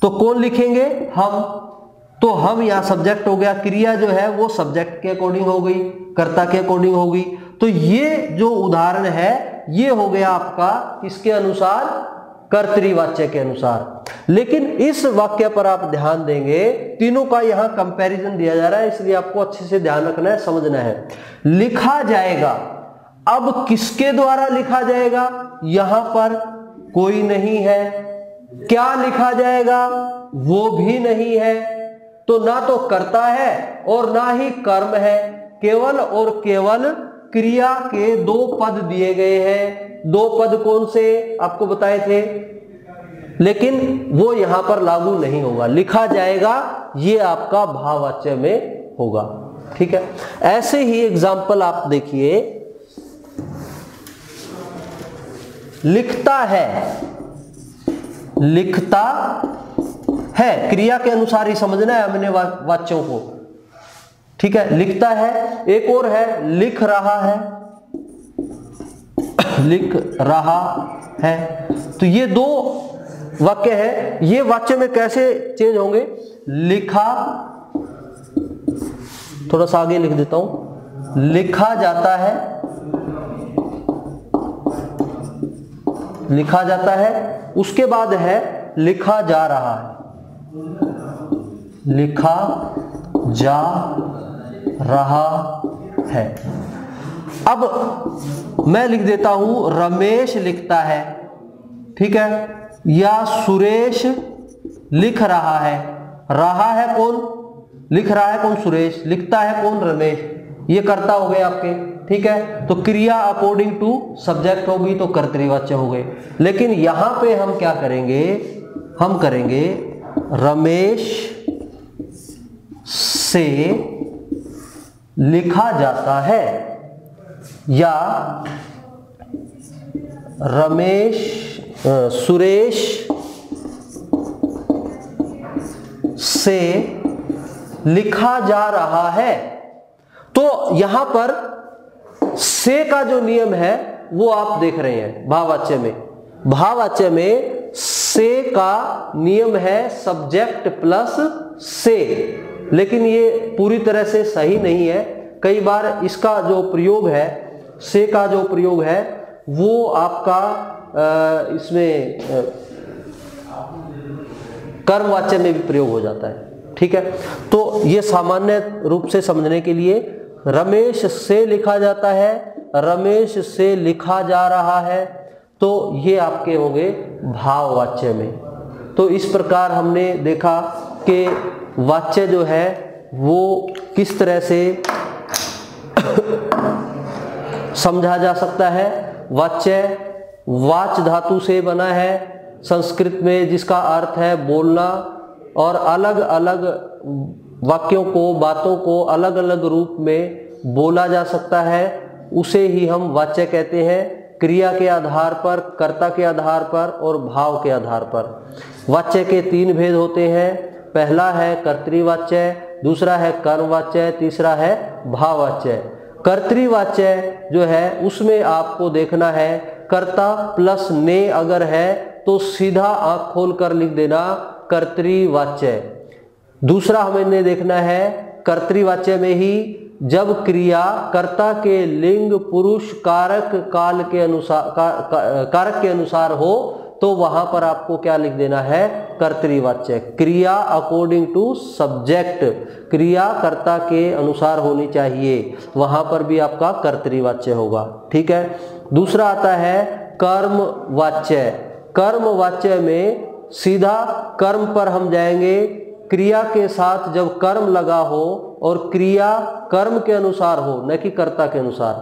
तो कौन लिखेंगे, हम, तो हम यहां सब्जेक्ट हो गया, क्रिया जो है वो सब्जेक्ट के अकॉर्डिंग हो गई, कर्ता के अकॉर्डिंग हो गई। तो ये जो उदाहरण है ये हो गया आपका किसके अनुसार, कर्तृवाच्य के अनुसार। लेकिन इस वाक्य पर आप ध्यान देंगे, तीनों का यहां कंपैरिजन दिया जा रहा है, इसलिए आपको अच्छे से ध्यान रखना है, समझना है। लिखा जाएगा, अब किसके द्वारा लिखा जाएगा, यहां पर कोई नहीं है। क्या लिखा जाएगा, वो भी नहीं है, तो ना तो कर्ता है और ना ही कर्म है, केवल और केवल क्रिया के दो पद दिए गए हैं। दो पद कौन से आपको बताए थे, लेकिन वो यहां पर लागू नहीं होगा। लिखा जाएगा ये आपका भाववाच्य में होगा। ठीक है, ऐसे ही एग्जाम्पल आप देखिए, लिखता है, लिखता है, क्रिया के अनुसार ही समझना है हमने वाच्यों को। ठीक है, लिखता है। एक और है लिख रहा है, लिख रहा है। तो ये दो वाक्य है, ये वाच्य में कैसे चेंज होंगे, लिखा, थोड़ा सा आगे लिख देता हूं, लिखा जाता है, लिखा जाता है, उसके बाद है लिखा जा रहा है, लिखा जा रहा है। अब मैं लिख देता हूं रमेश लिखता है, ठीक है, या सुरेश लिख रहा है। रहा है कौन, लिख रहा है कौन, सुरेश, लिखता है कौन, रमेश, ये कर्ता हो गए आपके। ठीक है, तो क्रिया अकॉर्डिंग टू सब्जेक्ट होगी तो कर्तृवाच्य हो गए। लेकिन यहां पे हम क्या करेंगे, हम करेंगे रमेश से लिखा जाता है, या रमेश सुरेश से लिखा जा रहा है। तो यहां पर से का जो नियम है वो आप देख रहे हैं भाववाच्य में। भाववाच्य में से का नियम है सब्जेक्ट प्लस से, लेकिन ये पूरी तरह से सही नहीं है। कई बार इसका जो प्रयोग है, से का जो प्रयोग है वो आपका इसमें कर्मवाच्य में भी प्रयोग हो जाता है। ठीक है, तो ये सामान्य रूप से समझने के लिए रमेश से लिखा जाता है, रमेश से लिखा जा रहा है, तो ये आपके हो गए भाववाच्य में। तो इस प्रकार हमने देखा कि वाच्य जो है वो किस तरह से समझा जा सकता है। वाच्य वाच धातु से बना है संस्कृत में, जिसका अर्थ है बोलना, और अलग अलग वाक्यों को, बातों को अलग अलग रूप में बोला जा सकता है, उसे ही हम वाच्य कहते हैं। क्रिया के आधार पर, कर्ता के आधार पर और भाव के आधार पर। वाच्य के तीन भेद होते हैं, पहला है कर्तृवाच्य, दूसरा है कर्मवाच्य, तीसरा है भाववाच्य। कर्तृवाच्य जो है उसमें आपको देखना है कर्ता प्लस ने अगर है तो सीधा आंख खोल कर लिख देना कर्तृवाच्य। दूसरा हमें देखना है कर्तृवाच्य में ही जब क्रिया कर्ता के लिंग पुरुष कारक काल के अनुसार कारक के अनुसार हो तो वहां पर आपको क्या लिख देना है, कर्तृवाच्य। क्रिया अकॉर्डिंग टू सब्जेक्ट, क्रिया कर्ता के अनुसार होनी चाहिए, वहां पर भी आपका कर्तृवाच्य होगा। ठीक है। दूसरा आता है कर्मवाच्य। कर्मवाच्य में सीधा कर्म पर हम जाएंगे। क्रिया के साथ जब कर्म लगा हो और क्रिया कर्म के अनुसार हो, न कि कर्ता के अनुसार।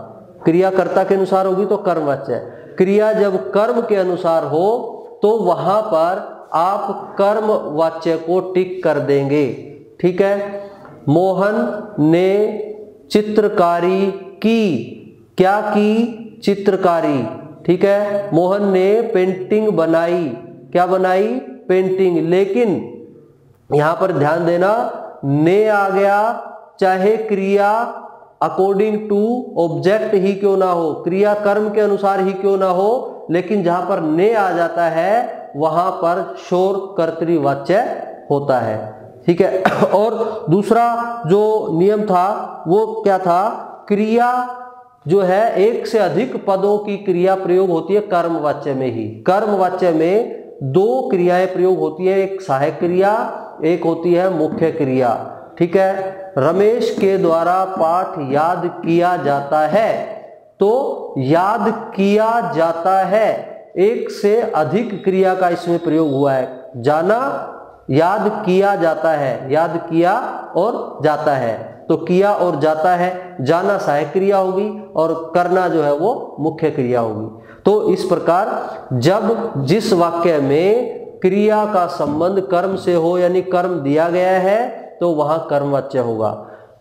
क्रिया कर्ता के अनुसार होगी तो कर्मवाच्य है। क्रिया जब कर्म के अनुसार हो तो वहां पर आप कर्मवाच्य को टिक कर देंगे। ठीक है। मोहन ने चित्रकारी की, क्या की? चित्रकारी। ठीक है। मोहन ने पेंटिंग बनाई, क्या बनाई? पेंटिंग। लेकिन यहां पर ध्यान देना, ने आ गया, चाहे क्रिया अकॉर्डिंग टू ऑब्जेक्ट ही क्यों ना हो, क्रिया कर्म के अनुसार ही क्यों ना हो, लेकिन जहां पर ने आ जाता है वहां पर शोर कर्तृवाच्य होता है। ठीक है। और दूसरा जो नियम था वो क्या था? क्रिया जो है एक से अधिक पदों की क्रिया प्रयोग होती है कर्मवाच्य में ही। कर्मवाच्य में दो क्रियाएं प्रयोग होती है, एक सहायक क्रिया, एक होती है मुख्य क्रिया। ठीक है। रमेश के द्वारा पाठ याद किया जाता है, तो याद किया जाता है एक से अधिक क्रिया का इसमें प्रयोग हुआ है। जाना, याद किया जाता है, याद किया और जाता है, तो किया और जाता है, जाना सहायक क्रिया होगी और करना जो है वो मुख्य क्रिया होगी। तो इस प्रकार जब जिस वाक्य में क्रिया का संबंध कर्म से हो, यानी कर्म दिया गया है, तो वहां कर्मवाच्य होगा।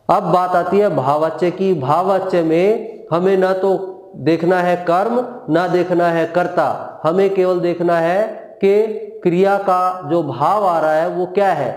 अब बात आती है भाववाच्य की। भाववाच्य में हमें ना तो देखना है कर्म, ना देखना है कर्ता, हमें केवल देखना है कि क्रिया का जो भाव आ रहा है वो क्या है,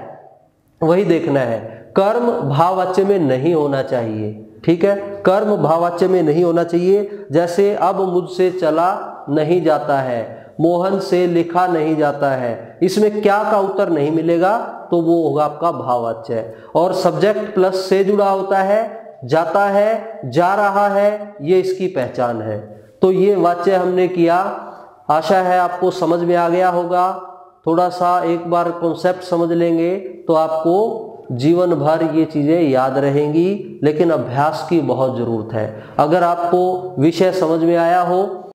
वही देखना है। कर्म भाववाच्य में नहीं होना चाहिए। ठीक है। कर्म भाववाच्य में नहीं होना चाहिए। जैसे अब मुझसे चला नहीं जाता है, मोहन से लिखा नहीं जाता है, इसमें क्या का उत्तर नहीं मिलेगा, तो वो होगा आपका भाववाच्य। और सब्जेक्ट प्लस से जुड़ा होता है, जाता है, जा रहा है, ये इसकी पहचान है। तो ये वाच्य हमने किया। आशा है आपको समझ में आ गया होगा। थोड़ा सा एक बार कॉन्सेप्ट समझ लेंगे तो आपको जीवन भर ये चीजें याद रहेंगी, लेकिन अभ्यास की बहुत जरूरत है। अगर आपको विषय समझ में आया हो